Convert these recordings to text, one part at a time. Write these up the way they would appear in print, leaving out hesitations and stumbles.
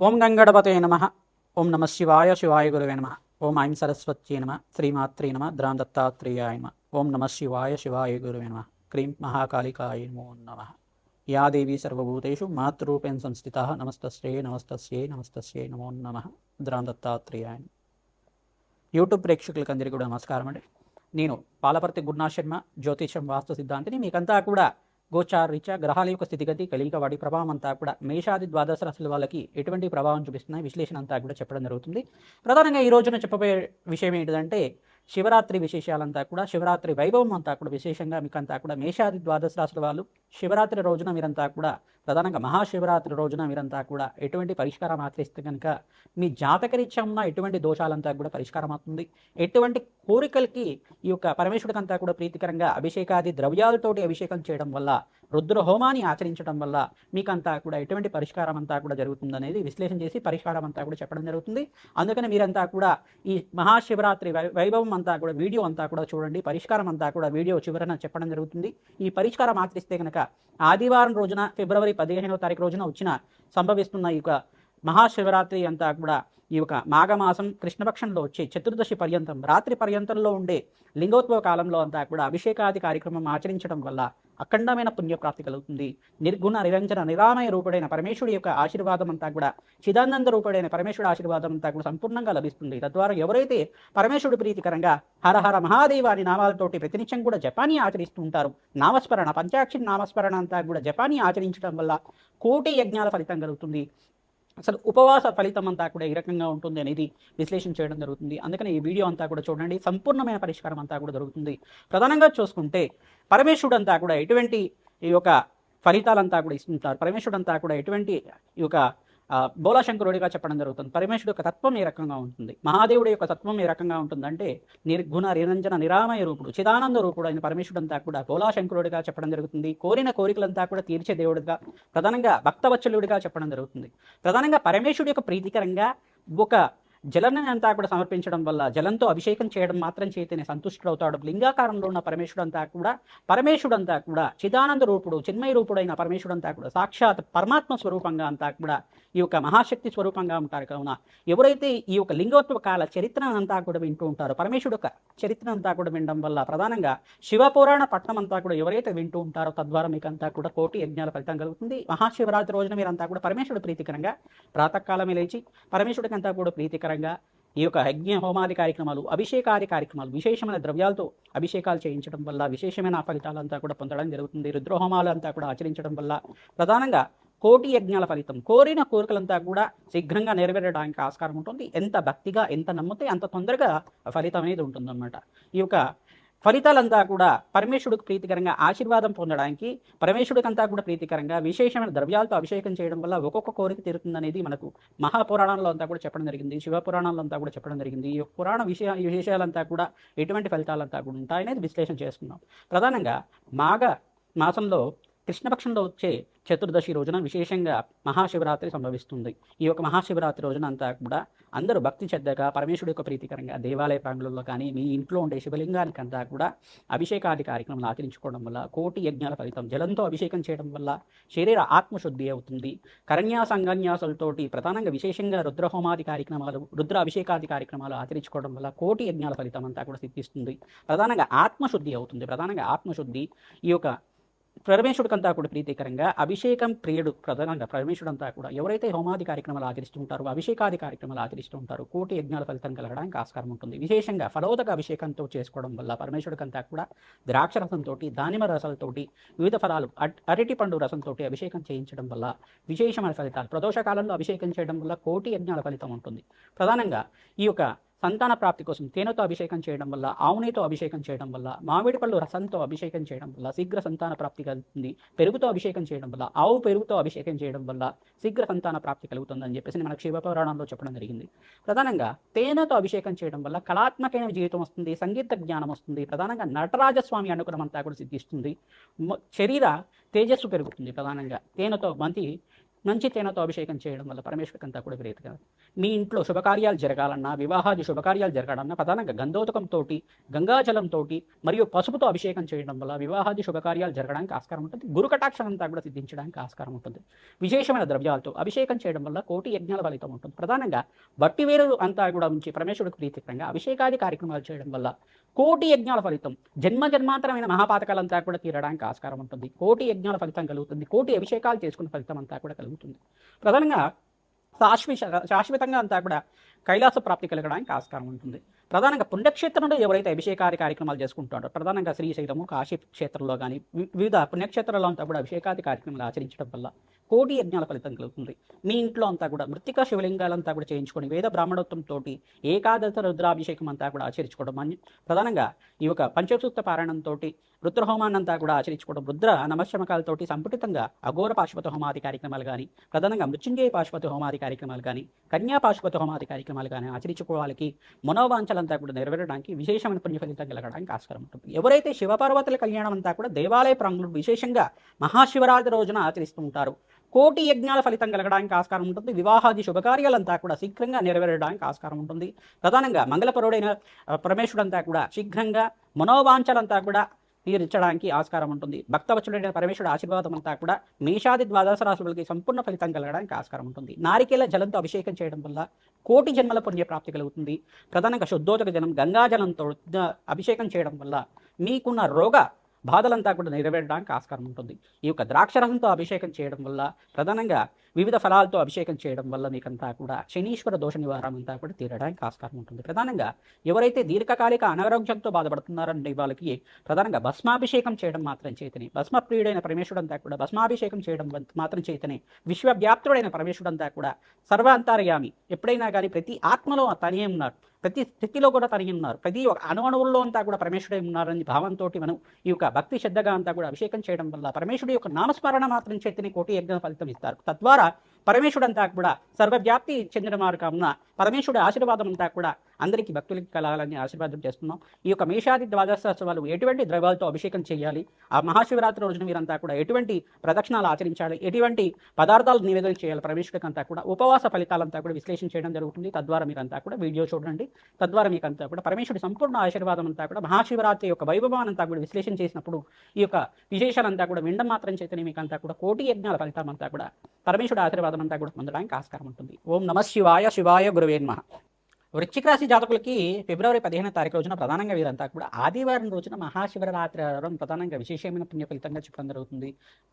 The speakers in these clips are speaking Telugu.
ఓం గంగణపతే నమ. ఓం నమ శివాయ శివాయ గురువే నమ. ఓం ఐం సరస్వత్యై నమ. శ్రీమాత్రే నమ. ద్రాం దత్తాత్రేయాయ నమ. ఓం నమ శివాయ శివాయ గురువే నమ. క్రీం మహాకాళికాయ నమో నమ. యా దేవీ సర్వభూతేషు మాతృరూపేణ సంస్థితా నమస్తస్యై నమస్తస్యై నమస్తస్యై నమో నమ. ద్రాం దత్తాత్రేయాయ. యూట్యూబ్ ప్రేక్షకులకు అందరికీ కూడా నమస్కారం అండి. నేను పాలపర్తి గురునాథ్ శర్మ, జ్యోతిషం వాస్తు సిద్ధాంతిని. మీకంతా కూడా గోచారీత్యా గ్రహాల యొక్క స్థితిగతి, కలియిక, వాటి ప్రభావం అంతా కూడా మేషాది ద్వాదశ రాశుల వాళ్ళకి ఎటువంటి ప్రభావం చూపిస్తున్నాయి, విశ్లేషణ అంతా కూడా చెప్పడం జరుగుతుంది. ప్రధానంగా ఈ రోజున చెప్పబోయే విషయం ఏంటంటే శివరాత్రి విశేషాలంతా కూడా, శివరాత్రి వైభవం అంతా కూడా విశేషంగా మీకంతా కూడా మేషాది ద్వాదశ రాశుల వాళ్ళు శివరాత్రి రోజున మీరంతా కూడా, ప్రధానంగా మహాశివరాత్రి రోజున మీరంతా కూడా ఎటువంటి పరిష్కారం ఆచరిస్తే కనుక మీ జాతకరీత్యా ఉన్న ఎటువంటి దోషాలంతా కూడా పరిష్కారం అవుతుంది. ఎటువంటి కోరికలకి ఈ యొక్క పరమేశ్వరుడికంతా కూడా ప్రీతికరంగా అభిషేకాది ద్రవ్యాలతోటి అభిషేకం చేయడం వల్ల, రుద్ర హోమాన్ని ఆచరించడం వల్ల మీకంతా కూడా ఎటువంటి పరిష్కారం అంతా కూడా జరుగుతుందనేది విశ్లేషణ చేసి పరిష్కారం అంతా కూడా చెప్పడం జరుగుతుంది. అందుకని మీరంతా కూడా ఈ మహాశివరాత్రి వైభవం అంతా కూడా వీడియో అంతా కూడా చూడండి. పరిష్కారం అంతా కూడా వీడియో చివరన చెప్పడం జరుగుతుంది. ఈ పరిష్కారం ఆచరిస్తే కనుక ఆదివారం రోజున ఫిబ్రవరి 15వ తారీఖు రోజున సంభవిస్తున్న ఈ యొక్క మహాశివరాత్రి అంతా కూడా ఈ యొక్క మాఘమాసం కృష్ణపక్షంలో వచ్చే చతుర్దశి పర్యంతం, రాత్రి పర్యంతంలో ఉండే లింగోద్భవ కాలంలో అంతా కూడా అభిషేకాది కార్యక్రమం ఆచరించడం వల్ల అఖండమైన పుణ్యప్రాప్తి కలుగుతుంది. నిర్గుణ నిరంజన నిరామయ రూపుడైన పరమేశ్వరుడి యొక్క ఆశీర్వాదం అంతా కూడా, చిదానంద రూపుడైన పరమేశ్వరుడి ఆశీర్వాదం అంతా కూడా సంపూర్ణంగా లభిస్తుంది. తద్వారా ఎవరైతే పరమేశ్వరుడు ప్రీతికరంగా హర హర మహాదేవ అని నామాలతోటి ప్రతినిత్యం కూడా జపానీ ఆచరిస్తూ ఉంటారు, నామస్మరణ పంచాక్షరి నామస్మరణ అంతా కూడా జపానీ ఆచరించడం వల్ల కోటి యజ్ఞాల ఫలితం కలుగుతుంది. అసలు ఉపవాస ఫలితం అంతా కూడా ఏ రకంగా ఉంటుంది అనేది విశ్లేషణ చేయడం జరుగుతుంది. అందుకని ఈ వీడియో అంతా కూడా చూడండి. సంపూర్ణమైన పరిష్కారం అంతా కూడా దొరుకుతుంది. ప్రధానంగా చూసుకుంటే పరమేశ్వరుడు అంతా కూడా ఎటువంటి ఈ యొక్క ఫలితాలంతా కూడా ఇస్తుంటారు. పరమేశ్వరుడు అంతా కూడా ఎటువంటి ఈ యొక్క బోలాశంకరుడిగా చెప్పడం జరుగుతుంది. పరమేశ్వరుడు యొక్క తత్వం ఏ రకంగా ఉంటుంది, మహాదేవుడి యొక్క తత్వం ఏ రకంగా ఉంటుందంటే నిర్గుణ నిరంజన నిరామయ రూపుడు, చిదానంద రూపుడు అయిన పరమేశ్వరుడు అంతా కూడా బోలాశంకరుడిగా చెప్పడం జరుగుతుంది. కోరిన కోరికలంతా కూడా తీర్చే దేవుడిగా, ప్రధానంగా భక్తవత్సలుడిగా చెప్పడం జరుగుతుంది. ప్రధానంగా పరమేశ్వరుడు యొక్క ప్రీతికరంగా ఒక జలాన్ని అంతా కూడా సమర్పించడం వల్ల, జలంతో అభిషేకం చేయడం మాత్రం చేతనే సంతుష్టుడవుతాడు. లింగాకారంలో ఉన్న పరమేశ్వరుడు అంతా కూడా చిదానంద రూపుడు, చిన్మయ రూపుడైన పరమేశ్వరుడు అంతా కూడా సాక్షాత్ పరమాత్మ స్వరూపంగా అంతా కూడా ఈ యొక్క మహాశక్తి స్వరూపంగా ఉంటారు. కావున ఎవరైతే ఈ యొక్క లింగోత్సవ కాల చరిత్రను అంతా కూడా వింటూ ఉంటారో, పరమేశ్వరుడు యొక్క చరిత్ర అంతా కూడా వినడం వల్ల, ప్రధానంగా శివపురాణ పట్టణం అంతా కూడా ఎవరైతే వింటూ ఉంటారో తద్వారా మీకు అంతా కూడా కోటి యజ్ఞాల ఫలితం కలుగుతుంది. మహాశివరాత్రి రోజున మీరంతా కూడా పరమేశ్వరుడు ప్రీతికరంగా ప్రాతకాలమే లేచి పరమేశ్వరుడికి అంతా కూడా ప్రీతికరంగా ఈ యొక్క యజ్ఞ హోమాది కార్యక్రమాలు, అభిషేకాది కార్యక్రమాలు, విశేషమైన ద్రవ్యాలతో అభిషేకాలు చేయించడం వల్ల విశేషమైన ఫలితాలంతా కూడా పొందడం జరుగుతుంది. రుద్రహోమాలు అంతా కూడా ఆచరించడం వల్ల ప్రధానంగా కోటి యజ్ఞాల ఫలితం, కోరిన కోరికలంతా కూడా శీఘ్రంగా నెరవేరడానికి ఆస్కారం ఉంటుంది. ఎంత భక్తిగా, ఎంత నమ్మితే అంత తొందరగా ఫలితం అనేది ఉంటుందన్నమాట. ఈ యొక్క ఫలితాలంతా కూడా పరమేశ్వరుడికి ప్రీతికరంగా ఆశీర్వాదం పొందడానికి, పరమేశ్వరుడికంతా కూడా ప్రీతికరంగా విశేషమైన ద్రవ్యాలతో అభిషేకం చేయడం వల్ల ఒక్కొక్క కోరిక తీరుతుందనేది మనకు మహాపురాణంలో అంతా కూడా చెప్పడం జరిగింది, శివపురాణంలో అంతా కూడా చెప్పడం జరిగింది. ఈ పురాణ విశేషాలంతా కూడా ఎటువంటి ఫలితాలంతా కూడా ఉంటాయనేది విశ్లేషణ చేసుకున్నాం. ప్రధానంగా మాఘ మాసంలో కృష్ణపక్షంలో వచ్చే చతుర్దశి రోజున విశేషంగా మహాశివరాత్రి సంభవిస్తుంది. ఈ యొక్క మహాశివరాత్రి రోజున అంతా కూడా అందరూ భక్తి శ్రద్ధగా పరమేశ్వరుడు యొక్క ప్రీతికరంగా దేవాలయ ప్రాంగణంలో కానీ, మీ ఇంట్లో ఉండే శివలింగానికి అంతా కూడా అభిషేకాది కార్యక్రమాలు ఆచరించుకోవడం వల్ల కోటి యజ్ఞాల ఫలితం, జలంతో అభిషేకం చేయడం వల్ల శరీర ఆత్మశుద్ధి అవుతుంది. కరణ్యాస అంగన్యాసాలతోటి ప్రధానంగా విశేషంగా రుద్రహోమాది కార్యక్రమాలు, రుద్ర అభిషేకాది కార్యక్రమాలు ఆచరించుకోవడం వల్ల కోటి యజ్ఞాల ఫలితం అంతా కూడా సిద్ధిస్తుంది. ప్రధానంగా ఆత్మశుద్ధి అవుతుంది. ప్రధానంగా ఆత్మశుద్ధి ఈ యొక్క పరమేశ్వరుడికంతా కూడా ప్రీతికరంగా అభిషేకం ప్రియుడు, ప్రధానంగా పరమేశ్వరుడంతా కూడా ఎవరైతే హోమాది కార్యక్రమాలు ఆచరిస్తూ ఉంటారో, అభిషేకాది కార్యక్రమాలు ఆచరిస్తూ ఉంటారో కోటి యజ్ఞాల ఫలితం కలగడానికి ఆస్కారం ఉంటుంది. విశేషంగా ఫలోదక అభిషేకంతో చేసుకోవడం వల్ల పరమేశ్వరుడికంతా కూడా ద్రాక్ష రసంతో, దానిమ రసాలతోటి, వివిధ ఫలాలు, అరటి పండు రసంతో అభిషేకం చేయించడం వల్ల విశేషమైన ఫలితాలు, ప్రదోష కాలంలో అభిషేకం చేయడం వల్ల కోటి యజ్ఞాల ఫలితం ఉంటుంది. ప్రధానంగా ఈ యొక్క సంతాన ప్రాప్తి కోసం తేనెతో అభిషేకం చేయడం వల్ల, ఆవునేతో అభిషేకం చేయడం వల్ల, మామిడి పళ్ళు రసంతో అభిషేకం చేయడం వల్ల శీఘ్ర సంతాన ప్రాప్తి కలుగుతుంది. పెరుగుతో అభిషేకం చేయడం వల్ల, ఆవు పెరుగుతో అభిషేకం చేయడం వల్ల శీఘ్ర సంతాన ప్రాప్తి కలుగుతుందని చెప్పేసి మనకు శివపురాణంలో చెప్పడం జరిగింది. ప్రధానంగా తేనెతో అభిషేకం చేయడం వల్ల కళాత్మకమైన జీవితం వస్తుంది, సంగీత జ్ఞానం వస్తుంది. ప్రధానంగా నటరాజస్వామి అనుగ్రహం అంతా కూడా సిద్ధిస్తుంది. శరీర తేజస్సు పెరుగుతుంది. ప్రధానంగా తేనెతో మంచి మంచి తేనెతో అభిషేకం చేయడం వల్ల పరమేశ్వరికి అంతా కూడా ప్రీతిగా మీ ఇంట్లో శుభకార్యాలు జరగాలన్నా, వివాహాది శుభకార్యాలు జరగాలన్నా ప్రధానంగా గంధోదకంతో, గంగాజలంతో మరియు పసుపుతో అభిషేకం చేయడం వల్ల వివాహాది శుభకార్యాలు జరగడానికి ఆస్కారం ఉంటుంది. గురు కటాక్షం అంతా కూడా సిద్ధించడానికి ఆస్కారం ఉంటుంది. విశేషమైన ద్రవ్యాలతో అభిషేకం చేయడం వల్ల కోటి యజ్ఞాల ఫలితం ఉంటుంది. ప్రధానంగా బట్టివేరు అంతా కూడా ఉంచి పరమేశ్వరుడికి ప్రీతికరంగా అభిషేకాది కార్యక్రమాలు చేయడం వల్ల కోటి యజ్ఞాల ఫలితం, జన్మ జన్మాంతరమైన మహాపాతకాలంతా కూడా తీరడానికి ఆస్కారం ఉంటుంది. కోటి యజ్ఞాల ఫలితం కలుగుతుంది. కోటి అభిషేకాలు చేసుకున్న ఫలితం అంతా కూడా కలుగుతుంది. ప్రధానంగా శాశ్వతంగా అంతా కూడా కైలాస ప్రాప్తి కలగడానికి ఆస్కారం ఉంటుంది. ప్రధానంగా పుణ్యక్షేత్రంలో ఎవరైతే అభిషేకాది కార్యక్రమాలు చేసుకుంటారో, ప్రధానంగా శ్రీశైలము, కాశీ క్షేత్రంలో కానీ వివిధ పుణ్యక్షేత్రాల్లో అంతా కూడా అభిషేకాది కార్యక్రమాలు ఆచరించడం వల్ల కోటి యజ్ఞాల ఫలితం కలుగుతుంది. మీ ఇంట్లో అంతా కూడా మృతికా శివలింగాలంతా కూడా చేయించుకొని వేద బ్రాహ్మణోత్వంతో ఏకాదశ రుద్రాభిషేకం అంతా కూడా ఆచరించుకోవడం, ప్రధానంగా ఈ యొక్క పంచసూక్త పారాయణంతో రుద్రహోమాన్ని అంతా కూడా ఆచరించుకోవడం, రుద్ర నమశమకాలతోటి సంపుటితంగా అఘోర పాశుపత హోమాది కార్యక్రమాలు కానీ, ప్రధానంగా మృత్యుంజయ పాశుపత హోమాది కార్యక్రమాలు కానీ, కన్యా పాశుపత హోమాది కార్యక్రమాలు కానీ ఆచరించుకోవాలకి మనోవాంఛలంతా కూడా నెరవేరడానికి విశేషమైన పుణ్య ఫలితం కలగడానికి ఆస్కారం ఉంటుంది. ఎవరైతే శివపార్వతుల కళ్యాణం అంతా కూడా దేవాలయ ప్రాంగణంలో విశేషంగా మహాశివరాత్రి రోజున ఆచరిస్తూ ఉంటారు, కోటి యజ్ఞాల ఫలితం కలగడానికి ఆస్కారం ఉంటుంది. వివాహాది శుభకార్యాలంతా కూడా శీఘ్రంగా నెరవేరడానికి ఆస్కారం ఉంటుంది. ప్రధానంగా మంగళపరుడైన పరమేశ్వరుడంతా కూడా శీఘ్రంగా మనోవాంఛలంతా కూడా తీర్చడానికి ఆస్కారం ఉంటుంది. భక్తవత్సలుడైన పరమేశ్వరుడు ఆశీర్వాదం అంతా కూడా మేషాది ద్వాదశ రాశులకి సంపూర్ణ ఫలితం కలగడానికి ఆస్కారం ఉంటుంది. నారికేల జలంతో అభిషేకం చేయడం వల్ల కోటి జన్మల పుణ్యప్రాప్తి కలుగుతుంది. ప్రధానంగా శుద్ధోదక జలం గంగాజలంతో అభిషేకం చేయడం వల్ల మీకున్న రోగ బాధలంతా కూడా నెరవేరడానికి ఆస్కారం ఉంటుంది. ఈ యొక్క ద్రాక్షరసంతో అభిషేకం చేయడం వల్ల, ప్రధానంగా వివిధ ఫలాలతో అభిషేకం చేయడం వల్ల మీకంతా కూడా శనీశ్వర దోష నివారణ అంతా కూడా తీరడానికి ఆస్కారం ఉంటుంది. ప్రధానంగా ఎవరైతే దీర్ఘకాలిక అనారోగ్యంతో బాధపడుతున్నారంటే వాళ్ళకి ప్రధానంగా భస్మాభిషేకం చేయడం మాత్రం చేతనే, భస్మప్రియుడైన పరమేశ్వరుడంతా కూడా భస్మాభిషేకం చేయడం మాత్రం చేతనే విశ్వవ్యాప్తుడైన పరమేశ్వరుడంతా కూడా సర్వాంతర్యామి, ఎప్పుడైనా కానీ ప్రతి ఆత్మలో తనే ఉన్నారు, ప్రతి స్థితిలో కూడా తనిగి ఉన్నారు, ప్రతి ఒక్క అణువణువుల్లో అంతా కూడా పరమేశ్వరుడే ఉన్నారని భావంతో మనం ఈ యొక్క భక్తి శ్రద్ధగా అంతా కూడా అభిషేకం చేయడం వల్ల పరమేశ్వరుడి యొక్క నామస్మరణ మాత్రం చేతిని కోటి యజ్ఞ ఫలితం ఇస్తారు. తద్వారా పరమేశ్వరుడు అంతా కూడా సర్వవ్యాప్తి చెందిన వారు కావున పరమేశ్వరుడి ఆశీర్వాదం అంతా కూడా అందరికీ భక్తులకి కలగాలని ఆశీర్వాదం చేస్తున్నాం. ఈ యొక్క మేషాది ద్వాదశోత్సవాలు ఎటువంటి ద్రవ్యాలతో అభిషేకం చేయాలి, ఆ మహాశివరాత్రి రోజున మీరంతా కూడా ఎటువంటి ప్రదక్షిణాలు ఆచరించాలి, ఎటువంటి పదార్థాలు నివేదన చేయాలి, పరమేశ్వరుడికి అంతా కూడా ఉపవాస ఫలితాలంతా కూడా విశ్లేషణ చేయడం జరుగుతుంది. తద్వారా మీరంతా కూడా వీడియో చూడండి. తద్వారా మీకు అంతా కూడా పరమేశ్వరుడి సంపూర్ణ ఆశీర్వాదం అంతా కూడా మహాశివరాత్రి యొక్క వైభవాన్ని అంతా కూడా విశ్లేషణ చేసినప్పుడు ఈ యొక్క విశేషాలంతా కూడా వినడం మాత్రం చేతనే మీకు అంతా కూడా కోటి యజ్ఞాల ఫలితం అంతా కూడా పరమేశ్వరుడి ఆశీర్వాదం అంతా కూడా పొందడానికి ఆస్కారం ఉంటుంది. ఓం నమ శివాయ. శివాయ గురువే నమః. వృశ్చిక రాశి జాతకులకి ఫిబ్రవరి 15వ తారీఖు రోజున ప్రధానంగా వీరంతా కూడా ఆదివారం రోజున మహాశివరాత్రి ప్రధానంగా విశేషమైన పుణ్య ఫలితంగా చెప్పడం జరుగుతుంది.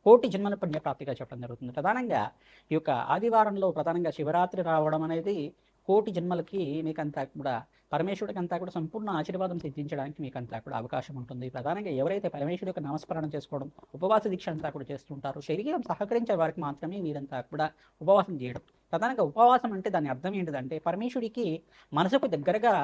కోటి జన్మల పుణ్యప్రాప్తిగా చెప్పడం జరుగుతుంది. ప్రధానంగా ఈ యొక్క ఆదివారంలో ప్రధానంగా శివరాత్రి రావడం అనేది కోటి జన్మలకి మీకంతా కూడా పరమేశ్వరుడికి అంతా కూడా సంపూర్ణ ఆశీర్వాదం సిద్ధించడానికి మీకంతా కూడా అవకాశం ఉంటుంది. ప్రధానంగా ఎవరైతే పరమేశ్వరుడి యొక్క నామస్మరణ చేసుకోవడం, ఉపవాస దీక్ష అంతా కూడా చేస్తుంటారో, శరీరం సహకరించే వారికి మాత్రమే మీరంతా కూడా ఉపవాసం చేయడం. ప్రధానంగా ఉపవాసం అంటే దాని అర్థం ఏంటిదంటే పరమేశ్వరుడికి మనసుకు దగ్గరగా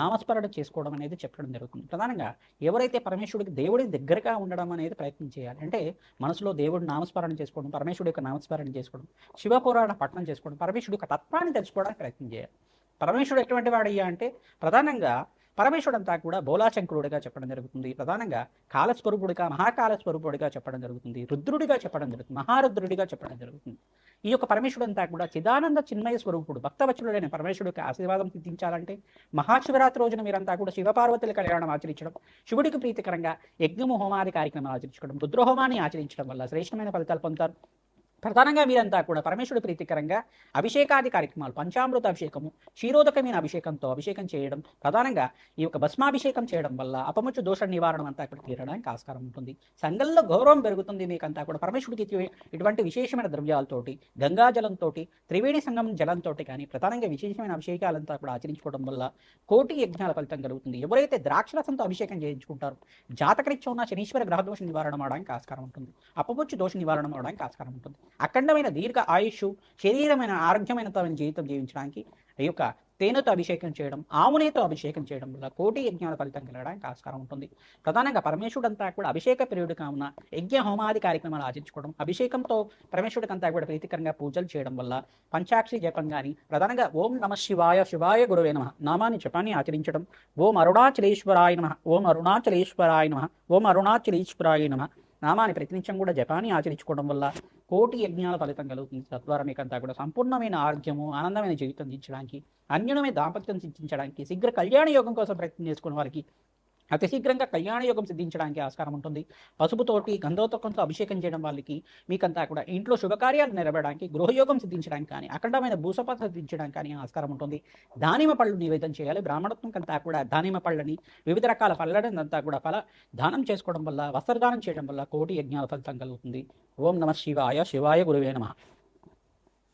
నామస్మరణ చేసుకోవడం అనేది చెప్పడం జరుగుతుంది. ప్రధానంగా ఎవరైతే పరమేశ్వరుడికి దేవుడి దగ్గరగా ఉండడం అనేది ప్రయత్నం చేయాలి అంటే మనసులో దేవుడి నామస్మరణ చేసుకోవడం, పరమేశ్వరుడి యొక్క నామస్మరణ చేసుకోవడం, శివపురాణ పఠనం చేసుకోవడం, పరమేశ్వరుడి యొక్క తత్వాన్ని తెలుసుకోవడానికి ప్రయత్నం చేయాలి. పరమేశ్వరుడు ఎటువంటి వాడయ్యా అంటే ప్రధానంగా పరమేశ్వరుడు అంతా కూడా బోలాశంకరుడిగా చెప్పడం జరుగుతుంది. ప్రధానంగా కాలస్వరూపుడిగా, మహాకాలస్వరూపుడిగా చెప్పడం జరుగుతుంది. రుద్రుడిగా చెప్పడం జరుగుతుంది, మహారుద్రుడిగా చెప్పడం జరుగుతుంది. ఈ యొక్క పరమేశ్వరుడు అంతా కూడా చిదానంద చిన్మయ స్వరూపుడు, భక్తవత్సలుడైన పరమేశ్వరుడికి ఆశీర్వాదం సిద్ధించాలంటే మహాశివరాత్రి రోజున మీరంతా కూడా శివపార్వతుల కళ్యాణం ఆచరించడం, శివుడికి ప్రీతికరంగా యజ్ఞము హోమాది కార్యక్రమాలు ఆచరించడం, రుద్రహోమాన్ని ఆచరించడం వల్ల శ్రేష్టమైన ఫలితాలు పొందుతారు. ప్రధానంగా మీరంతా కూడా పరమేశ్వరుడు ప్రీతికరంగా అభిషేకాది కార్యక్రమాలు, పంచామృత అభిషేకము, క్షీరోదకమైన అభిషేకంతో అభిషేకం చేయడం, ప్రధానంగా ఈ యొక్క భస్మాభిషేకం చేయడం వల్ల అపముచ్చు దోష నివారణ అంతా కూడా తీరడానికి ఆస్కారం ఉంటుంది. సంఘంలో గౌరవం పెరుగుతుంది. మీకంతా కూడా పరమేశ్వరుడికి ఇటువంటి విశేషమైన ద్రవ్యాలతోటి, గంగాజలంతో, త్రివేణి సంగమం జలంతో కానీ ప్రధానంగా విశేషమైన అభిషేకాలంతా కూడా ఆచరించుకోవడం వల్ల కోటి యజ్ఞాల ఫలితం కలుగుతుంది. ఎవరైతే ద్రాక్షరసంతో అభిషేకం చేయించుకుంటారో జాతకరీత్యా ఉన్న శనీశ్వర గ్రహ దోష నివారణ అవడానికి ఆస్కారం ఉంటుంది, అపముచ్చు దోష నివారణ అవడానికి ఆస్కారం ఉంటుంది. అఖండమైన దీర్ఘ ఆయుష్, శరీరమైన ఆరోగ్యమైన జీవితం జీవించడానికి ఈ యొక్క తేనెతో అభిషేకం చేయడం, ఆవునేతో అభిషేకం చేయడం వల్ల కోటి యజ్ఞాల ఫలితం కలగడానికి ఆస్కారం ఉంటుంది. ప్రధానంగా పరమేశ్వరుడు అంతా కూడా అభిషేక ప్రియుడు కావున యజ్ఞ హోమాది కార్యక్రమాలు ఆచరించుకోవడం, అభిషేకంతో పరమేశ్వరుడికి అంతా కూడా ప్రీతికరంగా పూజలు చేయడం వల్ల పంచాక్షి జపం కానీ, ప్రధానంగా ఓం నమ శివాయ. శివాయ గురువే నమః నామాన్ని జపాన్ని ఆచరించడం, ఓం అరుణాచలేశ్వరాయ నమః, ఓం అరుణాచలేశ్వరాయ నమః, ఓం అరుణాచలేశ్వరాయ నమః, నామాన్ని ప్రతినిత్యం కూడా జపాన్ని ఆచరించుకోవడం వల్ల కోటి యజ్ఞాల ఫలితం కలుగుతుంది. తద్వారా మీకంతా కూడా సంపూర్ణమైన ఆరోగ్యము, ఆనందమైన జీవితం దించడానికి, అన్యోన్యమైన దాంపత్యం సిద్ధించడానికి, శీఘ్ర కళ్యాణ యోగం కోసం ప్రయత్నం చేసుకునే వారికి అతి శీఘ్రంగా కళ్యాణ యోగం సిద్ధించడానికి ఆస్కారం ఉంటుంది. పసుపుతోటి గంధోతకంతో అభిషేకం చేయడం వాళ్ళకి మీకంతా కూడా ఇంట్లో శుభకార్యాలు నెరవేరడానికి, గృహయోగం సిద్ధించడానికి కానీ, అఖండమైన భూసపాత సిద్ధించడానికి కానీ ఆస్కారం ఉంటుంది. దానిమ్మ పళ్ళు నివేదన చేయాలి. బ్రాహ్మణత్వం కంతా కూడా దానిమ్మ పళ్ళని, వివిధ రకాల పళ్ళని అంతా కూడా దానం చేసుకోవడం వల్ల, వస్త్రదానం చేయడం వల్ల కోటి యజ్ఞాల ఫలితం కలుగుతుంది. ఓం నమ శివాయ. శివాయ గురువే నమః.